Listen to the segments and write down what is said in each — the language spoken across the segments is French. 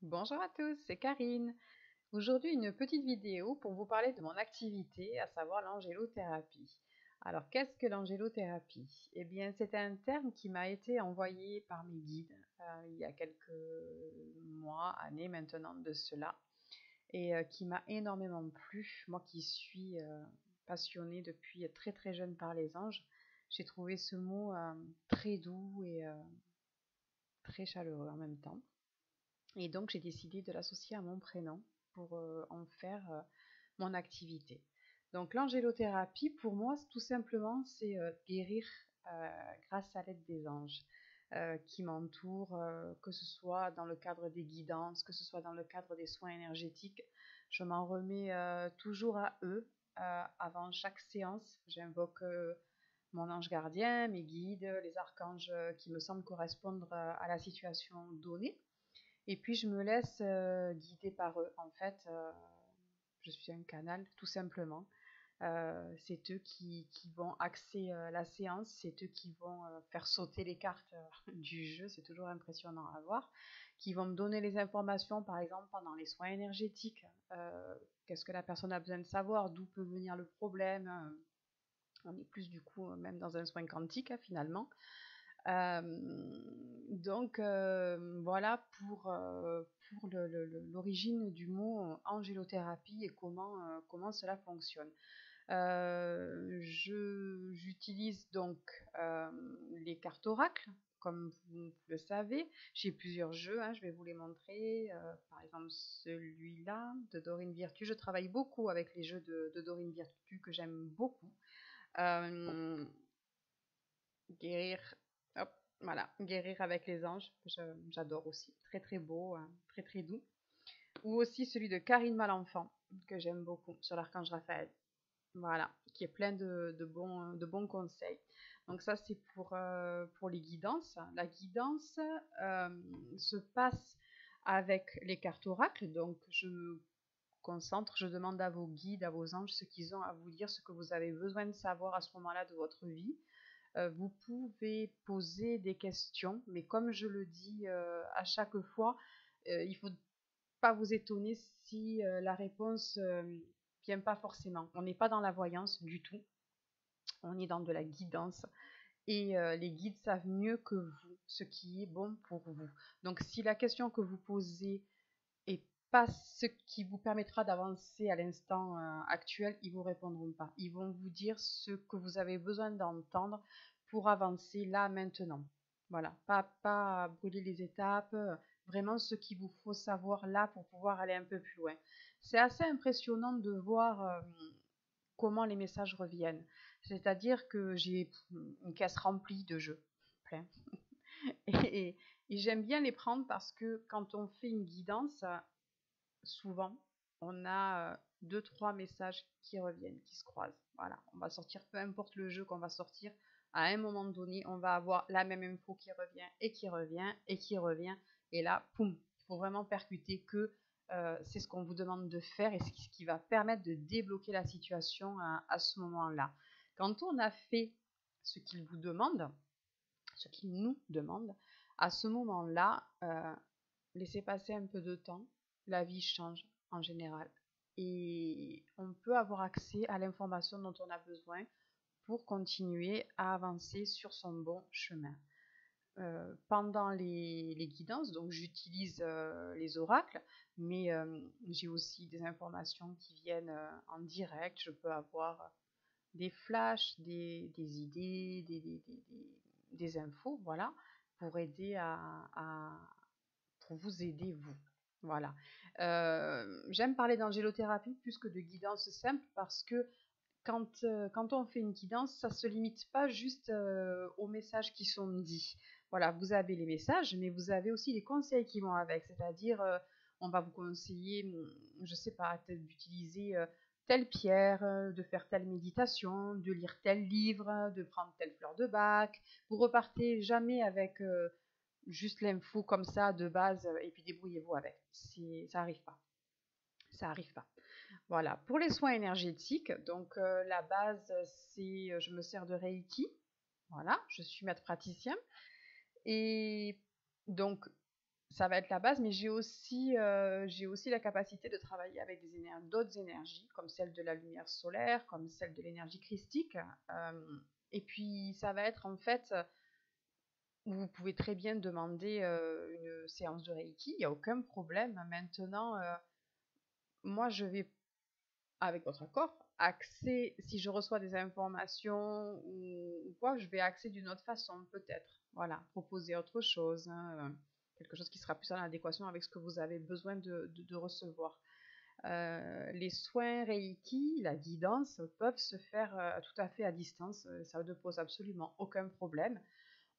Bonjour à tous, c'est Karine. Aujourd'hui, une petite vidéo pour vous parler de mon activité, à savoir l'angélothérapie. Alors, qu'est-ce que l'angélothérapie? Eh bien, c'est un terme qui m'a été envoyé par mes guides il y a quelques mois, années maintenant de cela, et qui m'a énormément plu. Moi qui suis passionnée depuis très très jeune par les anges, j'ai trouvé ce mot très doux et très chaleureux en même temps. Et donc, j'ai décidé de l'associer à mon prénom pour en faire mon activité. Donc, l'angélothérapie, pour moi, tout simplement, c'est guérir grâce à l'aide des anges qui m'entourent, que ce soit dans le cadre des guidances, que ce soit dans le cadre des soins énergétiques. Je m'en remets toujours à eux avant chaque séance. J'invoque mon ange gardien, mes guides, les archanges qui me semblent correspondre à la situation donnée. Et puis je me laisse guider par eux. En fait, je suis un canal, tout simplement. C'est eux qui vont axer la séance, c'est eux qui vont faire sauter les cartes du jeu, c'est toujours impressionnant à voir, qui vont me donner les informations, par exemple, pendant les soins énergétiques. Qu'est-ce que la personne a besoin de savoir, d'où peut venir le problème. On est plus du coup même dans un soin quantique finalement. Donc voilà pour l'origine du mot angélothérapie et comment cela fonctionne. J'utilise donc les cartes oracles, comme vous le savez. J'ai plusieurs jeux, hein, je vais vous les montrer. Par exemple, celui-là de Dorine Virtue. Je travaille beaucoup avec les jeux de Dorine Virtue que j'aime beaucoup. Euh, guérir, hop, voilà, guérir avec les anges. J'adore aussi. Très très beau, hein, très très doux. Ou aussi celui de Karine Malenfant, que j'aime beaucoup, sur l'archange Raphaël. Voilà, qui est plein de bons conseils. Donc ça, c'est pour les guidances. La guidance se passe avec les cartes oracles. Donc je me concentre, je demande à vos guides, à vos anges, ce qu'ils ont à vous dire, ce que vous avez besoin de savoir à ce moment-là de votre vie. Vous pouvez poser des questions, mais comme je le dis à chaque fois, il ne faut pas vous étonner si la réponse vient pas forcément. On n'est pas dans la voyance du tout, on est dans de la guidance et les guides savent mieux que vous ce qui est bon pour vous. Donc si la question que vous posez est pas ce qui vous permettra d'avancer à l'instant actuel, ils vous répondront pas. Ils vont vous dire ce que vous avez besoin d'entendre pour avancer là maintenant. Voilà, pas brûler les étapes, vraiment ce qu'il vous faut savoir là pour pouvoir aller un peu plus loin. C'est assez impressionnant de voir comment les messages reviennent. C'est-à-dire que j'ai une caisse remplie de jeux, plein. Et, et j'aime bien les prendre parce que quand on fait une guidance, souvent, on a deux, trois messages qui reviennent, qui se croisent. Voilà, on va sortir, peu importe le jeu qu'on va sortir, à un moment donné, on va avoir la même info qui revient et qui revient et qui revient. Et là, poum, il faut vraiment percuter que c'est ce qu'on vous demande de faire et ce qui va permettre de débloquer la situation à ce moment-là. Quand on a fait ce qu'il vous demande, ce qu'il nous demande, à ce moment-là, laissez passer un peu de temps, la vie change en général. Et on peut avoir accès à l'information dont on a besoin pour continuer à avancer sur son bon chemin. Pendant les guidances, donc j'utilise les oracles, mais j'ai aussi des informations qui viennent en direct. Je peux avoir des flashs, des idées, des infos, voilà, pour aider pour vous aider vous. Voilà. J'aime parler d'angélothérapie plus que de guidance simple parce que quand on fait une guidance, ça ne se limite pas juste aux messages qui sont dits. Voilà, vous avez les messages, mais vous avez aussi les conseils qui vont avec. C'est-à-dire, on va vous conseiller, je ne sais pas, d'utiliser telle pierre, de faire telle méditation, de lire tel livre, de prendre telle fleur de bac. Vous repartez jamais avec juste l'info comme ça de base et puis débrouillez-vous avec. Ça arrive pas. Ça arrive pas. Voilà. Pour les soins énergétiques, donc la base, c'est je me sers de Reiki. Voilà, je suis maître praticien. Et donc, ça va être la base, mais j'ai aussi la capacité de travailler avec d'autres énergies, comme celle de la lumière solaire, comme celle de l'énergie christique. Et puis, ça va être en fait, vous pouvez très bien demander une séance de Reiki, il n'y a aucun problème. Maintenant, moi, je vais, avec votre accord, axer, si je reçois des informations ou quoi, je vais axer d'une autre façon, peut-être. Voilà, proposer autre chose, hein, quelque chose qui sera plus en adéquation avec ce que vous avez besoin de recevoir. Les soins Reiki, la guidance, peuvent se faire tout à fait à distance, ça ne pose absolument aucun problème.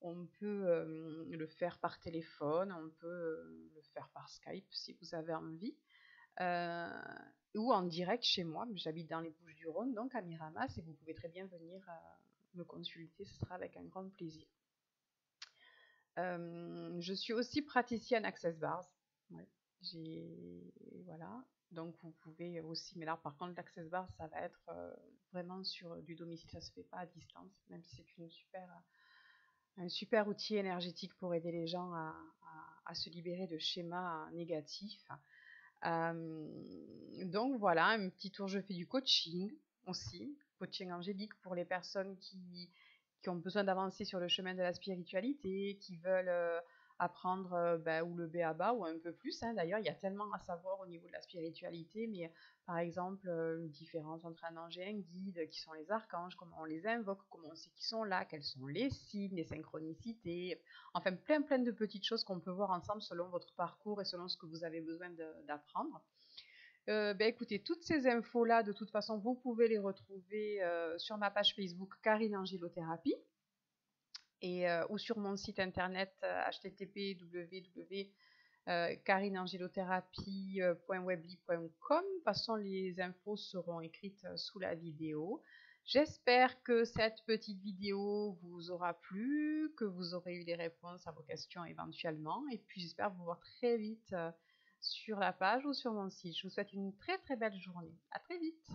On peut le faire par téléphone, on peut le faire par Skype si vous avez envie. Euh, ou en direct chez moi. J'habite dans les Bouches-du-Rhône, donc à Miramas, et vous pouvez très bien venir me consulter, ce sera avec un grand plaisir. Je suis aussi praticienne Access Bars. Ouais. Voilà. Donc vous pouvez aussi, mais là par contre l'Access Bars, ça va être vraiment sur du domicile, ça se fait pas à distance, même si c'est un super outil énergétique pour aider les gens à se libérer de schémas négatifs. Donc voilà, un petit tour, je fais du coaching aussi, coaching angélique pour les personnes qui ont besoin d'avancer sur le chemin de la spiritualité, qui veulent apprendre ou le b.a.-ba ou un peu plus. Hein. D'ailleurs, il y a tellement à savoir au niveau de la spiritualité, mais par exemple, une différence entre un ange et un guide, qui sont les archanges, comment on les invoque, comment on sait qu'ils sont là, quels sont les signes, les synchronicités, enfin plein de petites choses qu'on peut voir ensemble selon votre parcours et selon ce que vous avez besoin d'apprendre. Écoutez, toutes ces infos-là, de toute façon, vous pouvez les retrouver sur ma page Facebook Karine Angélothérapie ou sur mon site internet http://karineangélothérapie.webly.com. De toute façon, les infos seront écrites sous la vidéo. J'espère que cette petite vidéo vous aura plu, que vous aurez eu les réponses à vos questions éventuellement, et puis j'espère vous voir très vite sur la page ou sur mon site. Je vous souhaite une très très belle journée. À très vite.